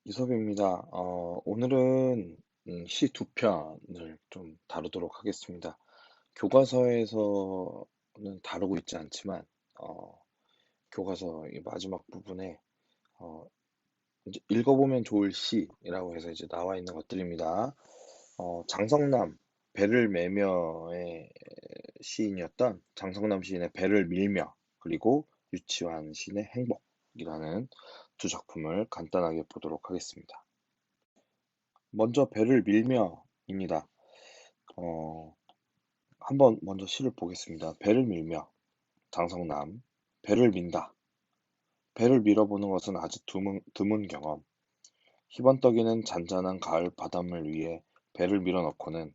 이섭입니다. 오늘은 시 두 편을 좀 다루도록 하겠습니다. 교과서에서는 다루고 있지 않지만, 어, 교과서 이 마지막 부분에 어, 이제 읽어보면 좋을 시라고 해서 이제 나와 있는 것들입니다. 장성남, 배를 매며의 시인이었던 장성남 시인의 배를 밀며, 그리고 유치환 시인의 행복이라는 두 작품을 간단하게 보도록 하겠습니다. 먼저 배를 밀며입니다. 어, 한번 먼저 시를 보겠습니다. 배를 밀며, 장성남. 배를 민다. 배를 밀어보는 것은 아주 드문 경험. 희번떡이는 잔잔한 가을 바닷물 위에 배를 밀어넣고는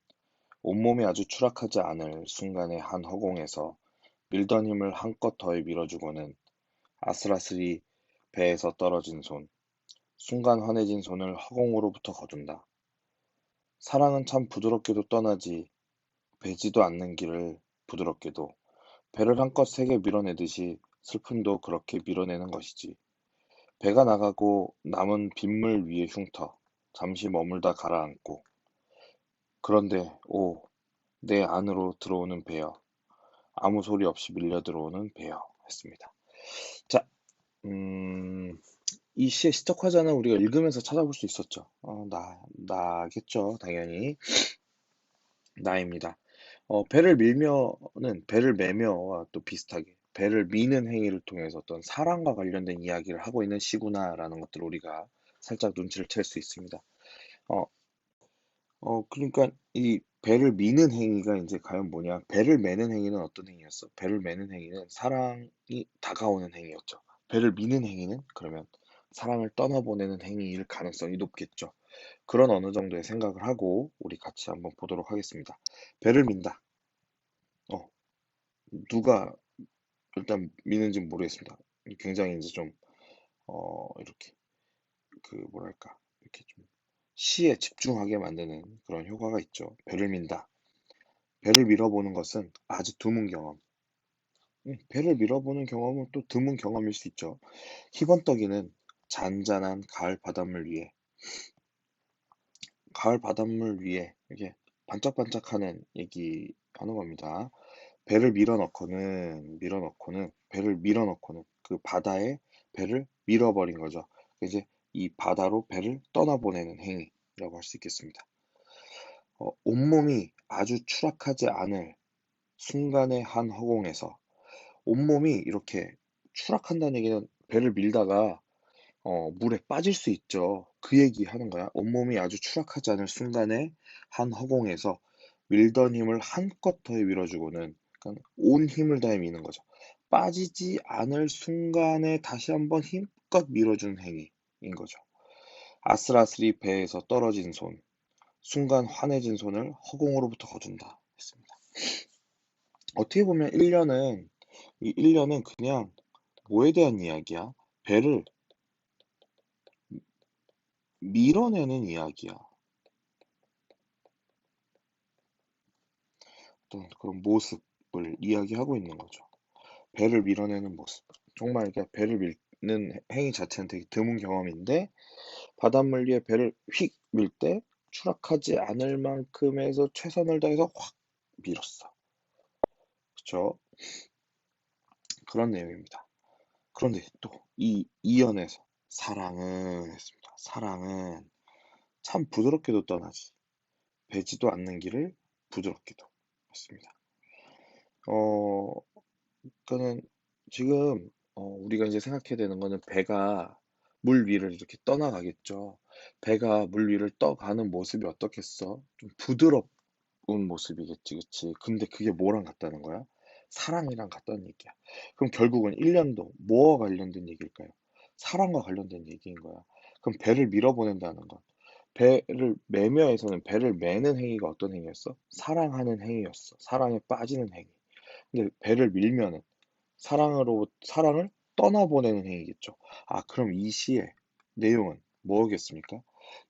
온몸이 아주 추락하지 않을 순간의 한 허공에서 밀던 힘을 한껏 더해 밀어주고는 아슬아슬이 배에서 떨어진 손, 순간 환해진 손을 허공으로부터 거둔다. 사랑은 참 부드럽게도 떠나지 배지도 않는 길을 부드럽게도 배를 한껏 세게 밀어내듯이 슬픔도 그렇게 밀어내는 것이지. 배가 나가고 남은 빗물 위에 흉터 잠시 머물다 가라앉고 그런데 오, 내 안으로 들어오는 배여 아무 소리 없이 밀려 들어오는 배여 했습니다. 자, 음, 이 시의 시적 화자는 우리가 읽으면서 찾아볼 수 있었죠. 나겠죠, 당연히. 나입니다. 배를 밀며는 배를 매며와 또 비슷하게 배를 미는 행위를 통해서 어떤 사랑과 관련된 이야기를 하고 있는 시구나라는 것들을 우리가 살짝 눈치를 챌 수 있습니다. 어, 그러니까 이 배를 미는 행위가 이제 과연 뭐냐? 배를 매는 행위는 어떤 행위였어? 배를 매는 행위는 사랑이 다가오는 행위였죠. 배를 미는 행위는 그러면 사랑을 떠나보내는 행위일 가능성이 높겠죠. 그런 어느 정도의 생각을 하고 우리 같이 한번 보도록 하겠습니다. 배를 민다. 어, 누가 일단 미는지 모르겠습니다. 굉장히 이제 좀, 이렇게, 뭐랄까, 이렇게 좀 시에 집중하게 만드는 그런 효과가 있죠. 배를 민다. 배를 밀어보는 것은 아주 드문 경험. 배를 밀어보는 경험은 또 드문 경험일 수 있죠. 희번떡이는 잔잔한 가을 바닷물 위에, 가을 바닷물 위에 이렇게 반짝반짝하는 얘기하는 겁니다. 배를 밀어넣고는 그 바다에 배를 밀어버린 거죠. 이제 이 바다로 배를 떠나보내는 행위라고 할 수 있겠습니다. 온몸이 아주 추락하지 않을 순간의 한 허공에서 온몸이 이렇게 추락한다는 얘기는 배를 밀다가 물에 빠질 수 있죠. 그 얘기 하는 거야. 온몸이 아주 추락하지 않을 순간에 한 허공에서 밀던 힘을 한껏 더해 밀어주고는 그러니까 온 힘을 다해 미는 거죠. 빠지지 않을 순간에 다시 한번 힘껏 밀어주는 행위인 거죠. 아슬아슬이 배에서 떨어진 손, 순간 환해진 손을 허공으로부터 거둔다 했습니다. 어떻게 보면 1년은 그냥 뭐에 대한 이야기야? 배를 밀어내는 이야기야. 어떤 그런 모습을 이야기하고 있는 거죠. 배를 밀어내는 모습. 정말 이렇게 배를 밀는 행위 자체는 되게 드문 경험인데 바닷물 위에 배를 휙 밀 때 추락하지 않을 만큼에서 최선을 다해서 확 밀었어. 그렇죠? 그런 내용입니다. 그런데 또 이 이연에서 사랑은 했습니다. 사랑은 참 부드럽게도 떠나지 배지도 않는 길을 부드럽게도 했습니다. 어, 그러니까는 지금 우리가 이제 생각해야 되는 거는 배가 물 위를 이렇게 떠나가겠죠. 배가 물 위를 떠가는 모습이 어떻겠어? 좀 부드럽은 모습이겠지, 그치? 근데 그게 뭐랑 같다는 거야? 사랑이랑 같다는 얘기야. 그럼 결국은 1년도 뭐와 관련된 얘기일까요? 사랑과 관련된 얘기인 거야. 그럼 배를 밀어보낸다는 건 배를 매며에서는 배를 매는 행위가 어떤 행위였어? 사랑하는 행위였어. 사랑에 빠지는 행위. 근데 배를 밀면은 사랑을 떠나보내는 행위겠죠. 아, 그럼 이 시의 내용은 뭐겠습니까?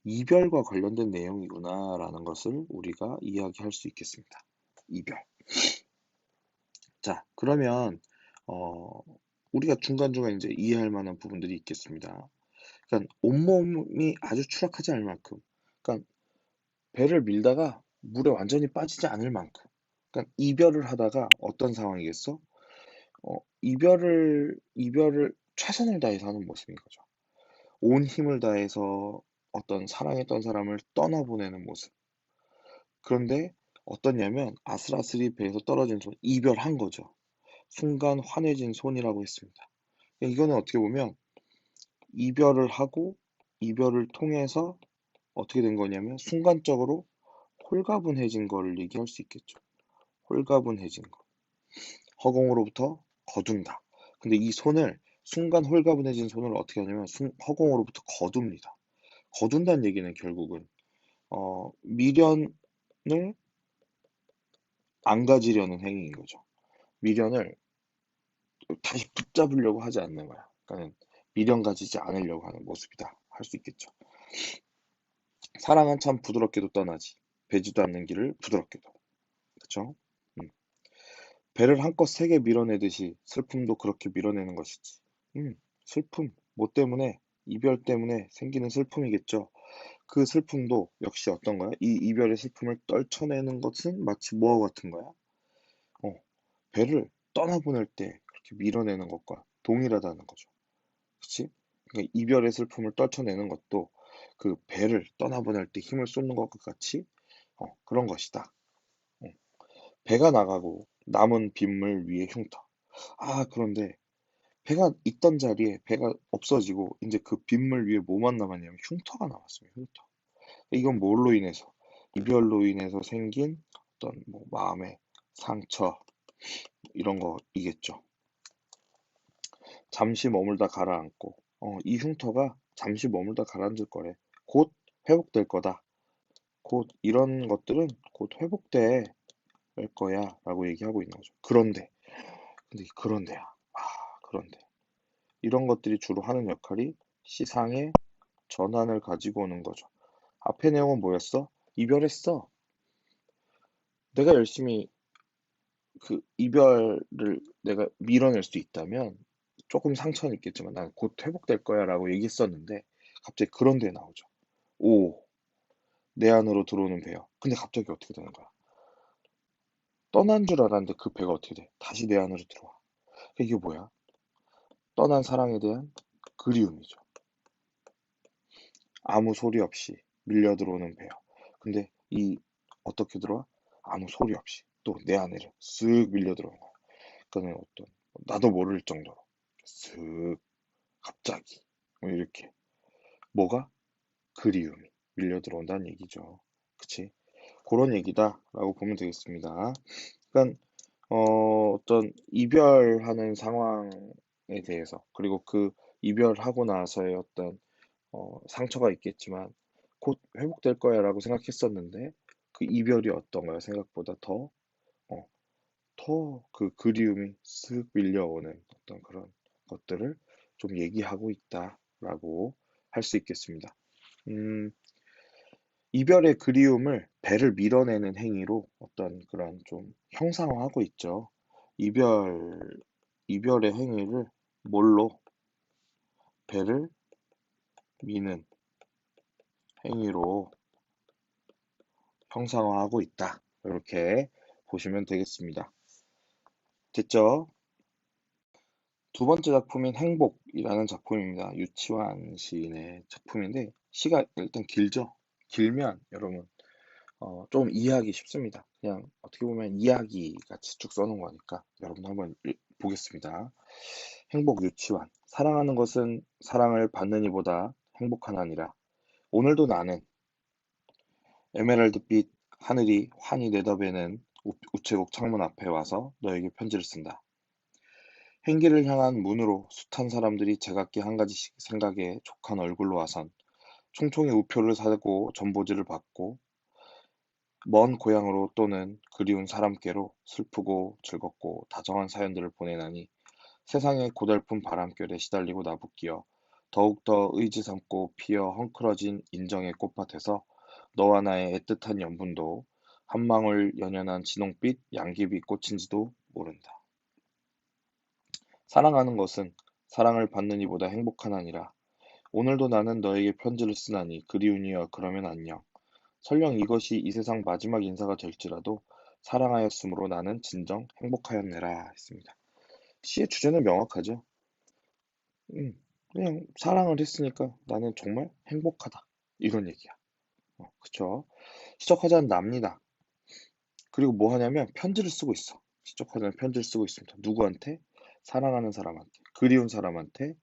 이별과 관련된 내용이구나라는 것을 우리가 이야기할 수 있겠습니다. 이별. 자, 그러면 어, 우리가 중간중간 이제 이해할 만한 부분들이 있겠습니다. 그러니까 온몸이 아주 추락하지 않을 만큼, 그러니까 배를 밀다가 물에 완전히 빠지지 않을 만큼, 그러니까 이별을 하다가 어떤 상황이겠어? 이별을 최선을 다해서 하는 모습인 거죠. 온 힘을 다해서 어떤 사랑했던 사람을 떠나보내는 모습. 그런데 어떠냐면 아슬아슬이 배에서 떨어진 손, 이별한 거죠. 순간 환해진 손이라고 했습니다. 이거는 어떻게 보면 이별을 하고 이별을 통해서 어떻게 된 거냐면 순간적으로 홀가분해진 거를 얘기할 수 있겠죠. 홀가분해진 거. 허공으로부터 거둔다. 근데 이 손을 순간 홀가분해진 손을 어떻게 하냐면 허공으로부터 거둡니다. 거둔다는 얘기는 결국은 미련을 안 가지려는 행위인 거죠. 미련을 다시 붙잡으려고 하지 않는 거야. 그러니까 미련 가지지 않으려고 하는 모습이다. 할 수 있겠죠. 사랑은 참 부드럽게도 떠나지. 배지도 않는 길을 부드럽게도. 그쵸? 음. 배를 한껏 세게 밀어내듯이 슬픔도 그렇게 밀어내는 것이지. 슬픔. 뭐 때문에? 이별 때문에 생기는 슬픔이겠죠. 그 슬픔도 역시 어떤 거야? 이 이별의 슬픔을 떨쳐내는 것은 마치 뭐와 같은 거야? 어, 배를 떠나보낼 때 그렇게 밀어내는 것과 동일하다는 거죠. 그치? 그러니까 이별의 슬픔을 떨쳐내는 것도 그 배를 떠나보낼 때 힘을 쏟는 것과 같이 그런 것이다. 어, 배가 나가고 남은 빗물 위에 흉터. 아, 그런데 배가 있던 자리에 배가 없어지고 이제 그 빗물 위에 뭐만 남았냐면 흉터가 남았어요. 흉터. 이건 뭘로 인해서? 이별로 인해서 생긴 어떤 뭐 마음의 상처 이런 거이겠죠. 잠시 머물다 가라앉고 이 흉터가 잠시 머물다 가라앉을 거래. 곧 회복될 거다. 곧 이런 것들은 곧 회복될 거야 라고 얘기하고 있는 거죠. 근데 그런데야. 아, 그런데 이런 것들이 주로 하는 역할이 시상의 전환을 가지고 오는 거죠. 앞의 내용은 뭐였어? 이별했어. 내가 열심히 그 이별을 내가 밀어낼 수 있다면 조금 상처는 있겠지만 난 곧 회복될 거야 라고 얘기했었는데 갑자기 그런 데 나오죠. 오, 내 안으로 들어오는 배요. 근데 갑자기 어떻게 되는 거야? 떠난 줄 알았는데 그 배가 어떻게 돼? 다시 내 안으로 들어와. 이게 뭐야? 떠난 사랑에 대한 그리움이죠. 아무 소리 없이 밀려 들어오는 배요. 근데 어떻게 들어와? 아무 소리 없이 또 내 안으로 쓱 밀려 들어오는 거야. 그거는 어떤 나도 모를 정도로 쓱 갑자기 뭐 이렇게 뭐가 그리움이 밀려 들어온다는 얘기죠. 그치? 그런 얘기다라고 보면 되겠습니다. 그러니까 어떤 이별하는 상황에 대해서 그리고 그 이별하고 나서의 어떤 상처가 있겠지만 곧 회복될 거야라고 생각했었는데 그 이별이 어떤가요? 생각보다 어, 더 그 그리움이 쓱 밀려오는 어떤 그런 것들을 좀 얘기하고 있다라고 할 수 있겠습니다. 음, 이별의 그리움을 배를 밀어내는 행위로 어떤 그런 좀 형상화하고 있죠. 이별, 이별의 행위를 뭘로 배를 미는 행위로 형상화하고 있다. 이렇게 보시면 되겠습니다. 됐죠? 두 번째 작품인 행복이라는 작품입니다. 유치환 시인의 작품인데 시가 일단 길죠. 길면 여러분 좀 이해하기 쉽습니다. 그냥 어떻게 보면 이야기 같이 쭉 써놓은 거니까 여러분 한번 보겠습니다. 행복 유치환. 사랑하는 것은 사랑을 받는 이보다 행복한 아니라 오늘도 나는 에메랄드빛 하늘이 환히 내다보는 우체국 창문 앞에 와서 너에게 편지를 쓴다. 행기를 향한 문으로 숱한 사람들이 제각기 한 가지씩 생각에 족한 얼굴로 와선 총총히 우표를 사고 전보지를 받고 먼 고향으로 또는 그리운 사람께로 슬프고 즐겁고 다정한 사연들을 보내나니 세상의 고달픈 바람결에 시달리고 나부끼어 더욱더 의지 삼고 피어 헝클어진 인정의 꽃밭에서 너와 나의 애틋한 연분도 한 방울 연연한 진홍빛 양귀비 꽃인지도 모른다. 사랑하는 것은 사랑을 받는 이보다 행복한 아니라 오늘도 나는 너에게 편지를 쓰나니 그리우니여 그러면 안녕. 설령 이것이 이 세상 마지막 인사가 될지라도 사랑하였으므로 나는 진정 행복하였네라 했습니다. 시의 주제는 명확하죠. 그냥 사랑을 했으니까 나는 정말 행복하다. 이런 얘기야. 그쵸? 시적화자는 납니다. 그리고 뭐 하냐면 편지를 쓰고 있어. 시적화자는 편지를 쓰고 있습니다. 누구한테? 사랑하는 사람한테, 그리운 사람한테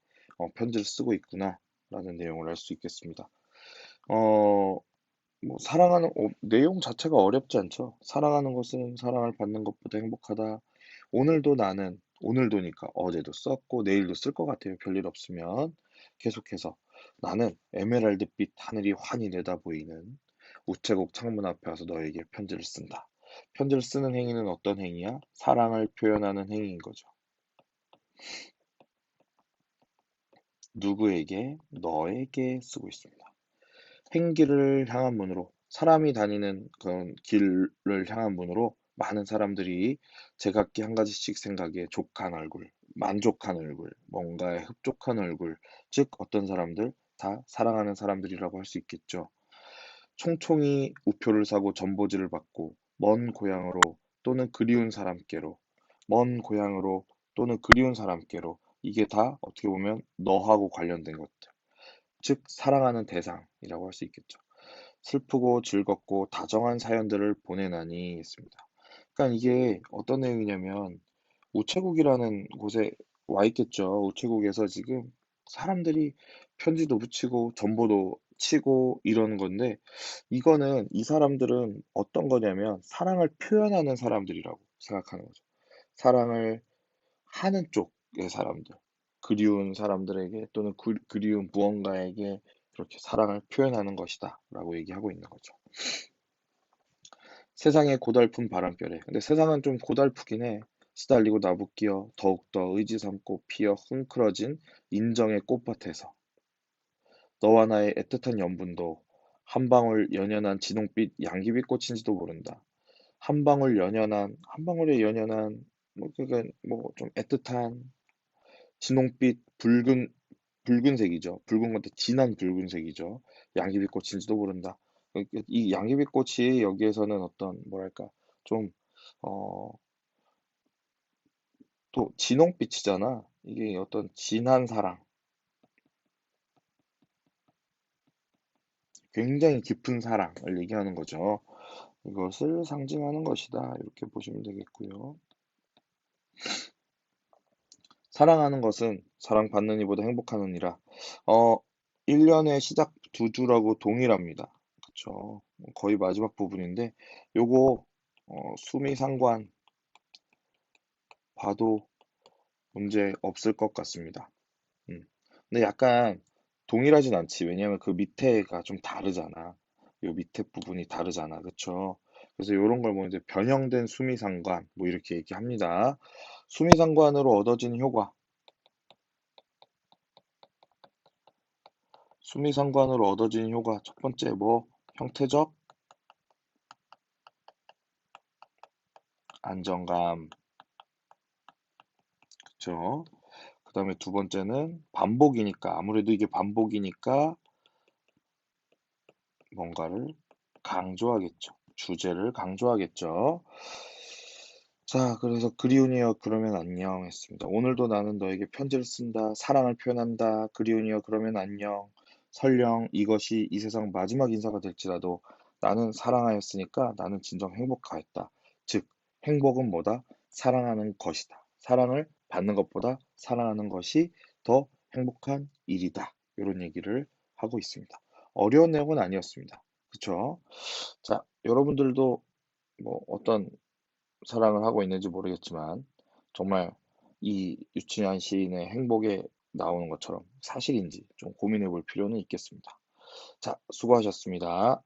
편지를 쓰고 있구나. 라는 내용을 알 수 있겠습니다. 어, 뭐 사랑하는 내용 자체가 어렵지 않죠. 사랑하는 것은 사랑을 받는 것보다 행복하다. 오늘도 나는 오늘도니까 어제도 썼고 내일도 쓸 것 같아요. 별일 없으면 계속해서 나는 에메랄드빛 하늘이 환히 내다보이는 우체국 창문 앞에 와서 너에게 편지를 쓴다. 편지를 쓰는 행위는 어떤 행위야? 사랑을 표현하는 행위인 거죠. 누구에게? 너에게 쓰고 있습니다. 행길을 향한 문으로 사람이 다니는 그런 길을 향한 문으로 많은 사람들이 제각기 한 가지씩 생각에 족한 얼굴, 만족한 얼굴, 뭔가에 흡족한 얼굴, 즉 어떤 사람들 다 사랑하는 사람들이라고 할 수 있겠죠. 총총히 우표를 사고 전보지를 받고 먼 고향으로 또는 그리운 사람께로 먼 고향으로 또는 그리운 사람께로 이게 다 어떻게 보면 너하고 관련된 것들. 즉 사랑하는 대상이라고 할 수 있겠죠. 슬프고 즐겁고 다정한 사연들을 보내나니 했습니다. 그러니까 이게 어떤 내용이냐면 우체국이라는 곳에 와 있겠죠. 우체국에서 지금 사람들이 편지도 붙이고 전보도 치고 이러는 건데 이거는 이 사람들은 어떤 거냐면 사랑을 표현하는 사람들이라고 생각하는 거죠. 사랑을 하는 쪽의 사람들, 그리운 사람들에게 또는 그리운 무언가에게 그렇게 사랑을 표현하는 것이다 라고 얘기하고 있는 거죠. 세상의 고달픈 바람결에 근데 세상은 좀 고달프긴 해. 시달리고 나부끼어 더욱더 의지 삼고 피어 흥크러진 인정의 꽃밭에서 너와 나의 애틋한 연분도 한 방울 연연한 진홍빛 양귀비 꽃인지도 모른다. 한 방울의 연연한 뭐 그게 뭐 좀 애틋한 진홍빛 붉은색이죠. 붉은 건데 진한 붉은색이죠. 양귀비꽃인지도 모른다. 이 양귀비꽃이 여기에서는 어떤 뭐랄까 좀 어, 또 진홍빛이잖아. 이게 어떤 진한 사랑, 굉장히 깊은 사랑을 얘기하는 거죠. 이것을 상징하는 것이다. 이렇게 보시면 되겠고요. 사랑하는 것은 사랑받는 이보다 행복하느니라. 어, 1년의 시작 두 주라고 동일합니다. 그쵸. 거의 마지막 부분인데, 요거, 수미상관 봐도 문제 없을 것 같습니다. 음. 근데 약간 동일하진 않지. 왜냐면 그 밑에가 좀 다르잖아. 요 밑에 부분이 다르잖아. 그쵸. 그래서 요런 걸 뭐 이제 변형된 수미상관, 뭐 이렇게 얘기합니다. 수미상관으로 얻어진 효과. 수미상관으로 얻어진 효과 첫 번째 뭐 형태적 안정감 그쵸? 그 다음에 두 번째는 반복이니까 아무래도 이게 반복이니까 뭔가를 강조하겠죠. 주제를 강조하겠죠. 자, 그래서 그리우니여 그러면 안녕 했습니다. 오늘도 나는 너에게 편지를 쓴다. 사랑을 표현한다. 그리우니여 그러면 안녕. 설령 이것이 이 세상 마지막 인사가 될지라도 나는 사랑하였으니까 나는 진정 행복하였다. 즉, 행복은 뭐다? 사랑하는 것이다. 사랑을 받는 것보다 사랑하는 것이 더 행복한 일이다. 이런 얘기를 하고 있습니다. 어려운 내용은 아니었습니다. 그쵸? 자, 여러분들도 뭐 어떤 사랑을 하고 있는지 모르겠지만 정말 이 유치한 시인의 행복에 나오는 것처럼 사실인지 좀 고민해 볼 필요는 있겠습니다. 자, 수고하셨습니다.